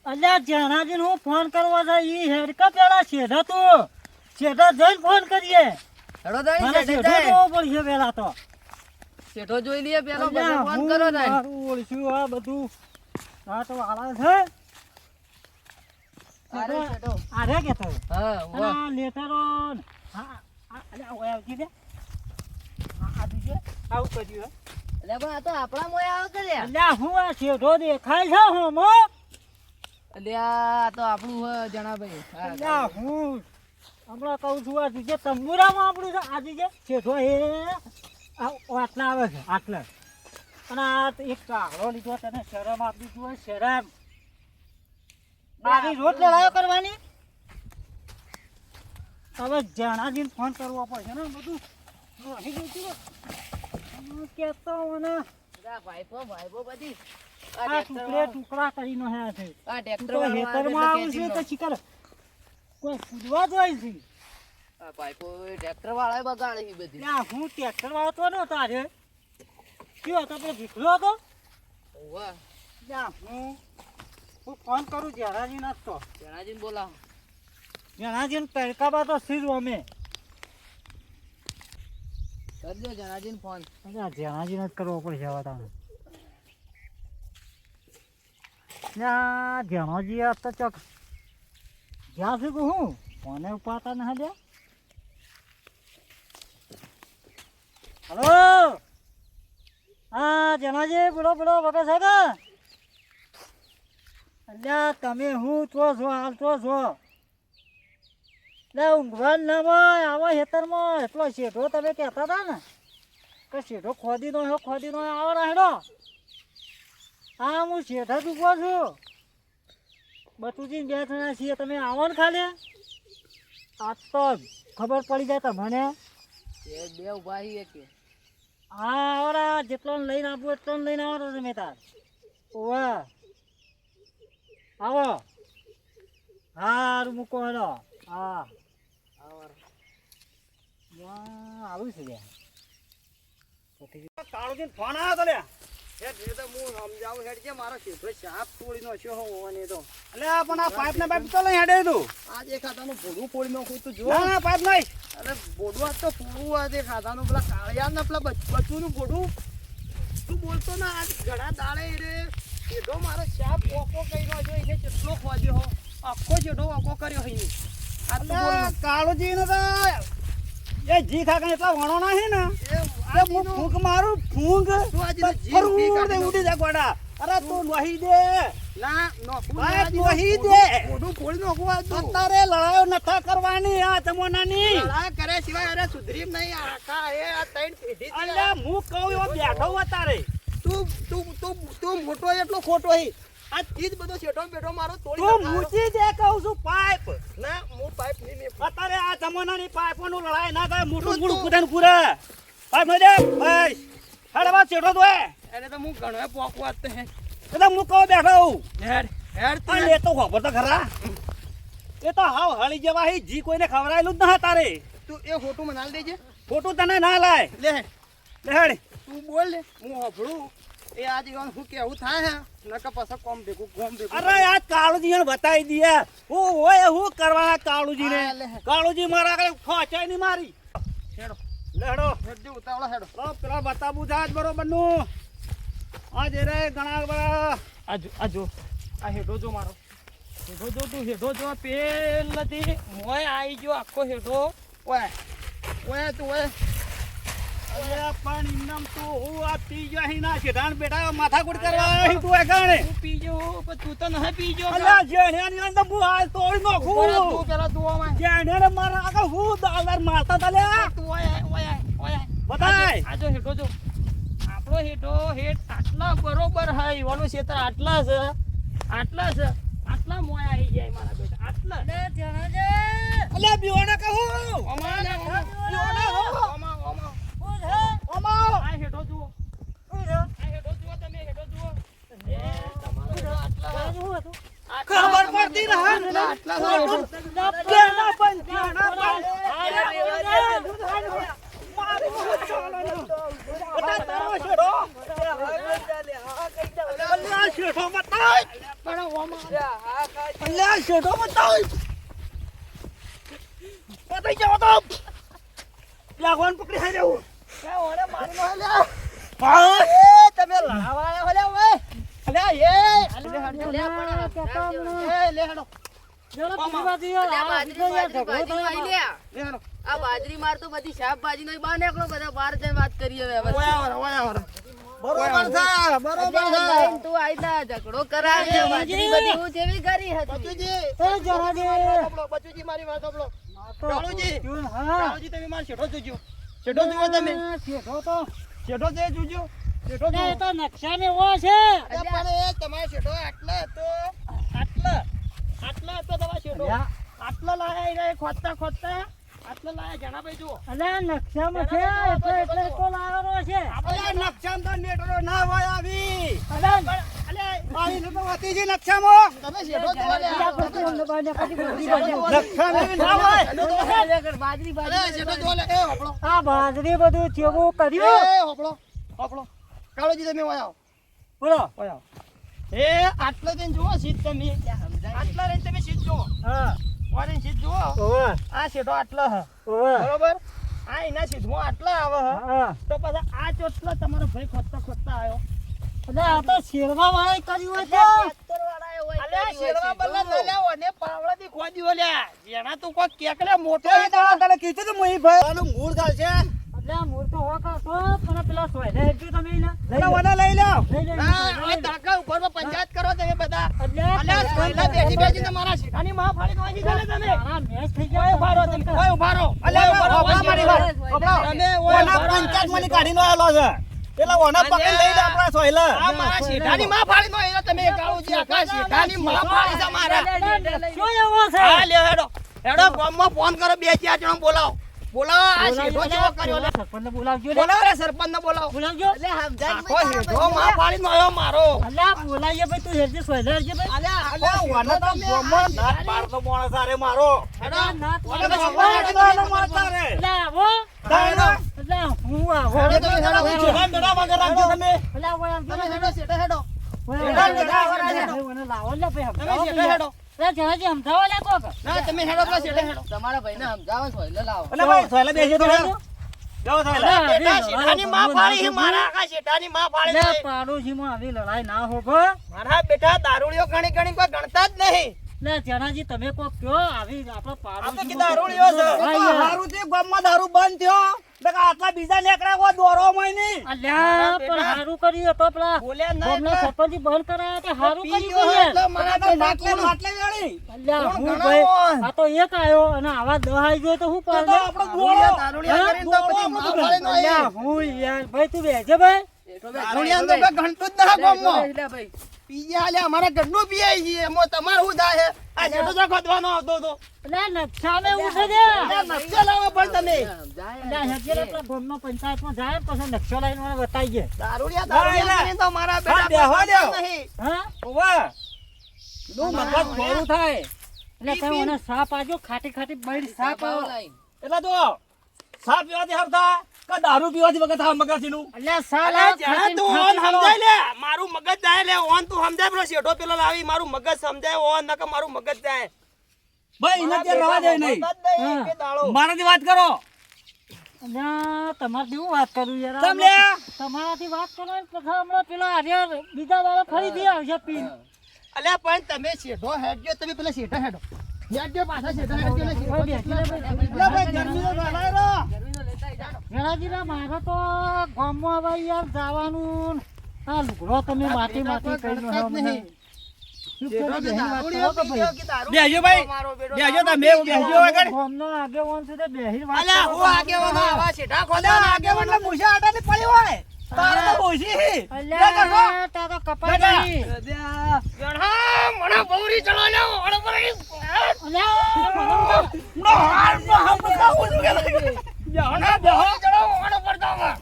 અલ્યા જણાજી હું ફોન કરવા જાય ઈ હેડકા પેલા શેઢા તું શેઢા જઈને ફોન કરીએ હેડો દાઈ મારે શેઠે શેઢો જાય. જોવો પડશે પેલા તો શેઠો જોઈ લઈએ પેલો અલ્યા, પછી ફોન હું કરો દાઈ. મારું ઓળખ્યું આ બધું આ તો વાળા છે અરે શેઠો. આરે કે તો હા અને વાહ. આ લેટરો અલ્યા ઓય આવજી દે આ બીજે આવું કર્યું એટલે પણ આ તો આપણા મોય આવે કે લ્યા. અલ્યા હું આ શેઢો દેખાય છે હોમો એટલે આ તો આપણું હે જણાભાઈ. હા, અલ્યા હું હમણાં કહું છું આ બીજે તંબુરામાં આપણું છે આ બીજે શેઢો એ આટલા આવે છે આટલા અને આ તો એક કાગડો લીધો તને શરમ આપી દીધું હોય શરમ મારી રોજ લડાયો કરવાની હવે જણાજીને ફોન કરવો પડશે ને બધું રહી ગયું છે કેતો મને બધા ભાઈપો બધી. આ ટુકડે ટુકડા કરીને હે છે આ ટ્રેક્ટર તો વાળો હેતરમાં આવે આવું એટલે છે તો શિકાર કોઈ પૂજવા જાય છે આ ભાઈપો ટ્રેક્ટર વાળા બગાડે છે બધી. ત્યાં હું ટ્રેક્ટર વાળતો નો તારે કયો હતો પેલો ભીખલો હતો વાહ. ત્યાં હું ફોન કરું જણાજી નાખતો જણાજીને બોલાવો. જણાજીને તડકામાં તો સીધું અમે કરજો જણાજીને ફોન. જણાજીને જ કરવો પડશે હવે તમે જણાજી આ તો ચોક જ્યાં સુધી હું ફોને ઉપાડતા ના દે હલો હા જણાજી બોલો બોલો વગર સાહેબ અલ્યા તમે હું છો હાલ છો લે ઊંઘવા ના હોય આવો ખેતરમાં એટલો શેઢો તમે કહેતા હતા ને કે શેઢો ખોદી નો આવો ના હેડો હા હું શેઠા જ ઉભો છું બતુજી બે જણા છીએ તમે આવો ને ખાલી આ તો ખબર પડી જાય તમને એ બે ઉભા છીએ કે હા આવરા જેટલો લઈને આપું એટલો લઈને આવો તમે તાર ઓવા આવો હારું મૂકો હેડો હા આવું છે કાળુજી ફોન આવ્યો તો લ્યા મારો શેઠો સાપ તોડી નાખ્યો હોવાની તો. એટલે પણ આ પાઇપ ને પાઇપ તો લઈ હેડે તું આ જે ખાતાનું ભોડું ફોડી નાખું તું જો. ના પાઇપ નહીં અરે ભોડું આ તો પૂરું આ જે ખાતાનું પેલા કાળિયા ને પેલા બચ્ચુનું ભોડું. તું બોલતો ના આજ ઘણા દાડે રે શેઠો મારો સાપ ઓકો કર્યો છે એને કેટલો ખોદ્યો હો આખો શેઠો ઓકો કર્યો હઈ આ તો બોલ કાળુજી ને તો એ જી ખાકા એટલા વણો ના છે ને એ હું ફૂંક મારું ફૂંક ઉડી જા ગોડા અરે તું વહી દે ના ભાઈ વહી દે ભોડું ફોડી નાખું આ તું. અત્યારે લડાયો નથા કરવાની આ જમાનાની લડાઈ કરે સિવાય અરે સુધરી નહીં આખા એ આ ત્રણ પેઢી થી એટલે હું કહું એવો બેઠો અત્યારે તું મોટો એટલો ખોટો હી આ ચીજ બધો શેઠો બેઠો મારો તોડી તું નાખાયો. મૂકી દે કહું છું પાઇપ ના હું પાઇપ નહીં મેં અત્યારે આ જમાનાની પાઇપોનું લડાઈ ના થાય મોટું મોટું કુદાન પૂરા પાઇપ ન દે ભાઈ હાડવા ચેડો દો એને તો હું ઘણો પોકવાત તો હે એટલે હું કહું બેઠો હું હેડ હેડ આ લે તો ખબર તો ખરા એ તો હાવ હળી જેવા હી જી કોઈને ખવડાયેલું જ ના તારે તું એ ફોટો મને આલ દેજે ખોટું તને ના લાય લે લેડ તું બોલ લે હું હોભળું એ આ જીવન હું કેવું થાય હે નકા પાછા કોમ ભેગું અરે આ કાળુજી ને બતાવી દઈએ હું હોય હું કરવા કાળુજી ને હા, લે. કાળુજી મારા આગળ ખોચાઈ ની મારી હેડો લેડો હેડ ઉતાવળા હેડો પેલા બતાવું થાય બરોબર નું આ જે રે ઘણા બધા આજો આ હેડો જો મારો હેડો જો તું હેડો જો પેલથી મોય આવી ગયો આખો હેડો ઓય ઓય તું ઓય અરે પણ ઇનામ તો હું આ પી ગયો અહીં ના શેઠાણ બેઠા માથાકૂટ કરવા અહીં તું એ ગાણે તું પીજો પણ તું તો નહીં પીજો અલ્યા જેણ્યાની અંદર હું હાલ તોડી નાખું તું પેલા તું આમાં જેણ્યાને મારા આગળ હું દાલદાર મારતા તા લ્યા તું ઓય બતાય આજો હેડો જો આપણો હેડો હેડ આટલા બરોબર હે ઈવાનો ક્ષેત્ર આટલા છે આટલા મોય આવી જાય મારા બેટા આટલા અલે જણાજે અલ્યા બીઓને કહું અમારે બીઓને હો અમા અમા આ હેડો જુઓ તમે હેડો જુઓ એ તમારો આટલા ખબર પડતી રહે આટલા હેડો કેના પણ કેના પણ અલ્યા શેઠો બતાવ પતાઈ જાવ તો લાગવાન પકડી હારે હું કે ઓરે મારી નો અલ્યા હા એ તમે લડાવા આયા હલે ઓય અલ્યા એ અલ્યા હડો લે લે હડો જરા પીવાથી યાર આ બીજો યાર ઝઘડો થયો લે હડો આ બાજરી માર તો બધી શાકભાજી નો બહાર નીકળો બધા બહાર જઈને વાત કરીએ હવે ઓય બરોબર છે બરોબર છે તું આઈલા ઝઘડો કરાવે બાજરી બધી હું જેવી કરી હતી બચુજી એ જરા દે બચુજી મારી વાત સાંભળો તો કાળુજી ટ્યુન હા કાળુજી તમે માર શેઠો જોજો શેઠો જુઓ તમે શેઠો તો શેઠો જે જોજો શેઠો ને જુઓ એ તો નકશાને એવો છે અરે પણ એ તમારો શેઠો આટલા હતો આટલા હતો તમારો શેઠો અલ્યા. આટલા લાયા એ ખોદતા આટલા લાયા જણાભાઈ જુઓ અલ્યા નકશામાં છે એટલે તો લાવવાનો છે આપણે નકશામાં તો નેટરો ના હોય આવી અલ્યા અલે મારી તો હતી જે નકશામાં તમે શેઠો જોવા લે અલ્યા પછી અમને બાને પછી ગોળી બાજુ. નકશામાં ના હોય બાજરી અરે શેઠો જોવા લે એ હોપળો આ બાજરી બધું ચેવું કર્યું એ હોપળો કાળોજી તમે વાયો બોલો વાયો એ આટલા દિન જુઓ સીટ તમે આટલા રહીને તમે સીટ જુઓ હા વારીને સીટ જુઓ ઓવે આ શેઠો આટલા હ ઓવે બરોબર આ એના સીધમાં આટલા આવે હ હા તો પછી આ ચોટલા તમારો ભાઈ ખોદતા આવ્યો અલ્યા આ તો શેરવા વાળા કર્યું હોય તો અલ્યા શેરવા બલ્લા ન લેવો ને પાવડાથી ખોદ્યો લ્યા જેના તું કોઈ કેકલે મોટો હે તને કીધું તો મોઈ ભાઈ આનું મૂળ ગાલ છે અલ્યા મૂળ તો હોકા તો પણ પેલા સોયલે હેડજો તમે એને એટલે વના લઈ લો લઈ લે, ના લઈ આ લે. તાકા ઉપર પંચાયત કરો તમે બધા અલ્યા અલ્યા સોયલા બેસી બેસી તમારા શેઠાની માં ફાડી નોજી દે તમે મારા મેચ થઈ ઓય ગયા ઉભા રહો તમે ઓય ઉભા રહો અલ્યા ઉભા રહો મારી વાત તમે ઓય પંચાયત મને કાઢી નો આલો છે પેલા ઓના પકડી લઈ લે આપણા સોયલા આ મારા શેઠાની માં ફાડી નો એ તમે કાળુજી આખા શેઠાની માં ફાડી છે મારા શું એવો છે હા લે હેડો ગામમાં ફોન કરો બે ચાર જણા બોલાવો આ શેઠો જેવો કર્યો લે સરપંચને બોલાવજો લે. બોલાવો રે સરપંચને બોલાવો બોલાવજો આખો શેઠો માં ફાડી નો આવ્યો મારો અલ્યા બોલાઈએ ભાઈ તું હેડજે સોયલે હેડજે ભાઈ અલ્યા ઓના તો ગામમાં નાટ પાડતો માણસ આરે મારો હેડો નાત ઓને તો ભગવાન મારતા રે અલ્યા આવો હેડો અલ્યા હું આવો હેડો તમે હેડો છોકરા બેડા વગર રાખજો તમે અલ્યા ઓય આમ તમે હેડો શેઠો હેડો મને લાવો લે ભાઈ તમે શેઠો હેડો જહાજી સમજાવો લે કોક ના તમે હેડો પેલા શેઠો હેડો તમારા ભાઈને સમજાવો છો એટલે લાવો અલે ભાઈ સોયલા બેસી તો હેડો જાઓ સોયલા અલ્યા, બેટા અરે, શેઠાની માં ફાડી છે મારા આખા શેઠાની માં ફાડી લે છે પાડોશીમાં આવી લડાઈ ના હો ભો મારા બેટા દારૂડિયો ઘણી ઘણી કોઈ ગણતા જ નહીં લે જનાજી તમે કોક કયો આવી આપણા આ તો પાડોશી કે દારૂડિયો છે હારું થી ગામમાં દારૂ બંધ થયો એટલે આટલા બીજા નીકળ્યા કોઈ દોરો માં નહીં અલ્યા પણ હારું કર્યું તો પેલા બોલ્યા ના ગામના એટલે સરપંચી બંધ કરાયા તે હારું પી કર્યું ગયો યાર. એટલે મારા તો માટલે વેળી અલ્યા કોણ હું ગણાવો? ભાઈ આ તો એક આયો અને આવા દહ આઈ ગયો તો હું તો પાડે આપણો ગોળો દારૂડિયા કરીને તો પછી માં ફાડી નો અલ્યા હું યાર ભાઈ તું બેસે ભાઈ દારૂડિયા તો કોઈ ગણતું જ ના ગામમાં એટલે ભાઈ પીયા લે અમારા ઘરનું પીઆઈ છે એમાં તમારે શું થાય છે આ જેટલો જો ખોદવાનો આવતો તો અલ્યા નકશામે ઉઠે દે આ નકશો લાવો પણ તમે અલ્યા હેજે લે પેલા ગામનો પંચાયતમાં જાય ને પછી નકશો લઈને મને બતાવી દે દારૂડિયા કરીને તો મારા બેટા નહીં હા ઓવા નું મગજ ખોરું થાય એટલે તમે મને સાપ આજો ખાટી ખાટી બળી સાપ આવો એટલે તો સાપ પીવાથી હરતા કે દારૂ પીવાથી વગર થા મગજ નું અલ્યા સાલ અલે જરા તું ઓન સમજાય લે મારું મગજ જાય લે ઓન તું સમજાય પેલો શેઠો પેલો લાવી મારું મગજ સમજાય ઓન નકે મારું મગજ જાય ભાઈ એને ત્યાં રવા દે નહીં હા. મારાથી વાત કરો અલ્યા તમારે કેવું વાત કરું યાર તમ લે તમારાથી વાત કરો ને પછી હમણાં પેલા આર્યર બીજા દાડા ફરીથી આવશે પીન અલ્યા પણ તમે શેઠો હેડજો તમે પેલા શેઠા હેડો હેડજો પાછા શેઠા હેડજો ને શેઠો ભાઈ બેસી લે ભાઈ. લે ભાઈ ગરમીનો ગાલાય રો વેલાજીરા મારે તો ગામમાં હવે યાર જવાનું આ લુગડો તમે માટી માટી કરીને હવે મને શેઠો કે દારૂડિયો પી ગયો કે દારૂ બેહજો ભાઈ મારો બેટો બેહજો તમે બેહજો આગળ ગામનો આગેવાન છે તે બેહીને વાત અલ્યા કરો. હું આગેવાનો આવા શેઠા ખોદા આગેવાનો એટલે મુશા આટાથી પડી હોય તારે તો ઓછી અલ્યા તારો કપાઈ ગઈ. જણા મને બૌરી ચડો લ્યો ઓળો પર અલ્યા નો હાર નો હમ બતાવું છું કે જણા બહુ ચડો ઓળો પર દાવા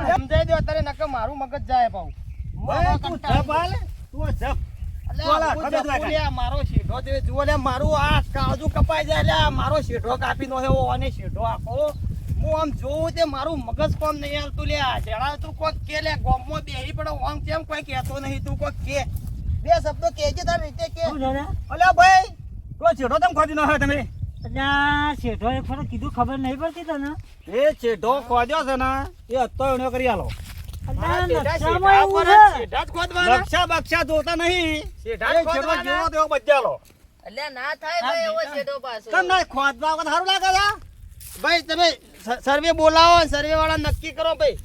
સમજાઈ દો અત્યારે નકે મારું મગજ જાય પાઉ ભાઈ તું જપ હાલ તું જપ અલ્યા હું જપું લ્યા, મારો શેઠો તે જુઓ લ્યા, મારું આ કાળજુ કપાઈ જાય લ્યા, મારો શેઠો કાપી નો હેવો અને શેઠો આખો હું આમ જોઉં તે મારું મગજ કોમ નહીં હાલતું લ્યા. જણા તું કોક કે લે ગોમમાં બેહી પડો આમ કેમ કોઈ કહેતો નહીં તું કોક કે બે શબ્દો કહેજે તારે છે ને અલ્યા ભાઈ પેલો ચેડો તમે ખોદી નાખ્યો તમે અલ્યા શેઠોએ ખરો કીધું ખબર નહીં પડતી તને એ ચેડો ખોદ્યો છે ને એ હતો એનો કરી આલો અલ્યા બેટા, નકશામાં શેઢા એવું પર છે શેઢા જ ખોદવાના. બક્ષા બક્ષા જોતા નહીં શેઢા એ જ ચેડો ખોદવાના. જેવો તેવો બચ્ચાલો અલ્યા ના થાય ભાઈ એવો શેઠો પાછો કેમ ના ખોદવા વખત સારું લાગે છે ભાઈ તમે સર્વે બોલાવો સર્વે વાળા નક્કી કરો ભાઈ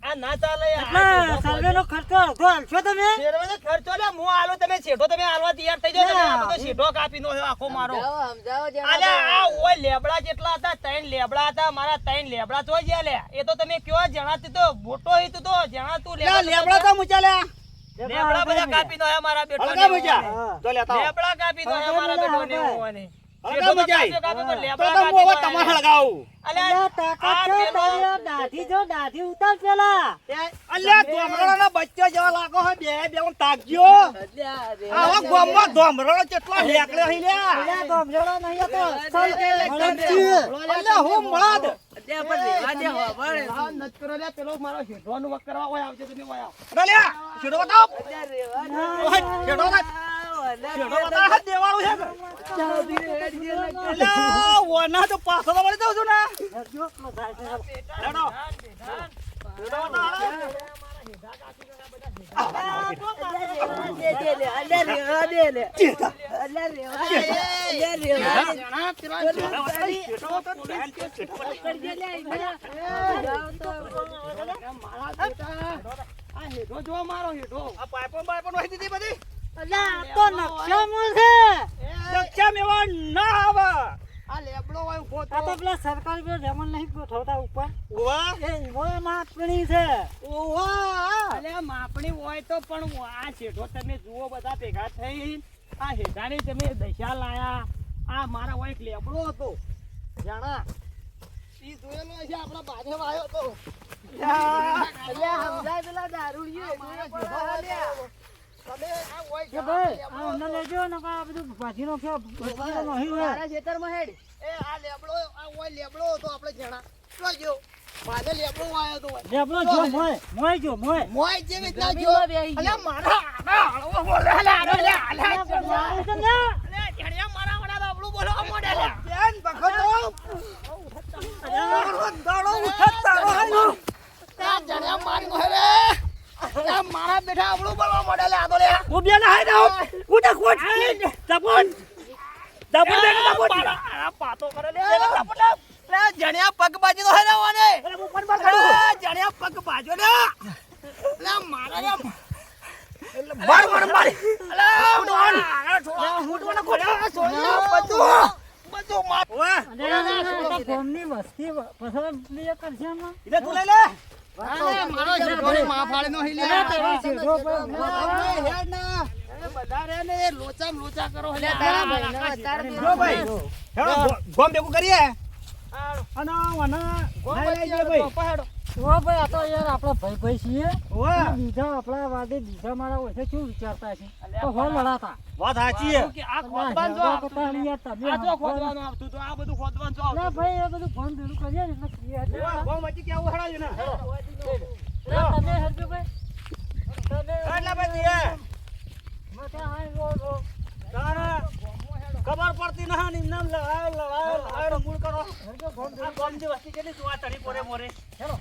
આ ના ચાલે એટલે સર્વેનો ખર્ચો અડધો આલશો તમે શેરવાનો ખર્ચો લે હું આલો તમે શેઠો તમે આલવા તૈયાર થઈ જાઓ તમે આ બધો શેઠો કાપી નો આખો મારો સમજાવો અલ્યા આ ઓય લેબડા જેટલા હતા ત્રણ લેબડા હતા મારા ત્રણ લેબડા તો જ્યાં લે એ તો તમે કયો જણાતી તો મોટો હીતું તો જણાતું લેબડા તો મુચાલ્યા લેબડા બધા કાપી નો મારા બેટો હળગા મુજા તો લેતા આવો. લેબડા કાપી નો મારા બેટો ને હોવાની હળગા મુજાઈ. કાપી તો તો લેબડા તમે કાપી હવે તમારે હળગાવું અલ્યા તાકાત છે તારી આ દાઢી જો દાઢી ઉતાર પેલા અલ્યા ધોમરાના બચ્ચો જેવા લાગો હે બે બે હું તાકજો આવા ગોમમાં ધોમરાનો કેટલો હેકળ્યો હી લ્યા અલ્યા ગોમજોડો નહીં આ તો અસલ અલ્યા, મળદ છે. અલ્યા હું મળદ હા, નત કરો લે પેલો મારો શેઠવાનું વક કરવા ઓય આવજો તમે ઓય આવો અલ્યા છેડો બતાવો ઓય છેડો બતાવ છેડો બતાવ હાથ દેવાનું છે અલ્યા વના તો પાછો તો મળી જાઉં છું ને જો પેલો જાય છે. છેડો છેડો બતાવ જણા પેલો મારા બેટા આ હેઠો જો મારો હેઠો આ પાઇપો બાઇપો નોહી દીધી બધી અલ્યા આ તો નકશામાં છે દક્ષા મેવા ના આવે આ લેબડો હોય ઉભો આ તો પેલા સરકારી પેલો રેમન નહીં ગોઠવતા ઉપર ઓવા એ ઈવોય માપણી છે ઓવા અલ્યા માપણી હોય તો પણ આ શેઠો તમે જુઓ બધા ભેગા થઈ આ હેઠાની તમે દશા લાયા આ મારા હોય એક લેબડો હતો જાણા ઈ જોયેલો છે આપણા બાજે આવ્યો તો તમે આ હોય કે ભાઈ આ અમને લેજો ને આ બધું ભાજીનો કે ભાજીનો નહીં હોય મારા ખેતરમાં હેડ એ આ લેબડો આ હોય લેબડો હતો આપણે જણા જોજો મારે લેબડો આવ્યો તો હોય લેબડો જો મોય જો મોય મોય જેવી રીતના જો જમીનમાં બેહી ગયો. અલ્યા મારા આડા હળવો બોલે અલ્યા આડો લે અલ્યા અલ્યા, પણ લા. અલ્યા જણિયા મારા વડા બાબડું બોલવા મોડે લે બેન બખતો દાડો ઉઠત તારો હાલો આ જણિયા મારી નો રે આ મારા બેઠા આપણું બોલવા મોડે લે આ તો લે હું બેન હાઈ દઉં ઉડા કોટ તપન તપન બેન તપન આ પાતો કરે લે લે જણિયા પગ બાજી નો હે ને ઓને હું પણ બાર કાઢું જણિયા પગ બાજો ને લે મારા લે માર માર માર બધું માર ઓય અલ્યા, ગામની વસ્તી પસંદ લે કરશે આમાં. ઇને તું લઈ લે મારો શેઠોની માફાળી નો હિલે અલ્યા, તારા શેઠો પર બધા રે ને લોચા લોચા કરો હલે તારા ભાઈનો અત્યારે જો ભાઈ હેડો ગોમ ભેગું કરીએ અને વના લઈ લઈ ભાઈ ઓ ભાઈ આ તો યાર આપણા ભાઈ છીએ ઓય બીજા આપણા વાદે બીજા મારા હોય શું વિચારતા છે તો હો લડાતા વાત સાચી છે આ ખોદવાનું જો હેડવા કરતા યાર તમે આ જો ખોદવાનું આવતું તો આ બધું ખોદવાનું જો ના આવતું ભાઈ એ બધું ફોન ભેગું કરીએ ને એટલે ક્લિયર છે. ગોમ હજી કેવું હડાયું ને ના, તમે હેડજો ભાઈ તમે એટલે ભાઈ મથે હાય રો રો. તારા ખબર પડતી ના ની નામ લડાયો મૂળ કરો હેડજો ફોન આ ગોમ જે વસ્તી કેટલી જોવા તડી પોરે મોરે હેડો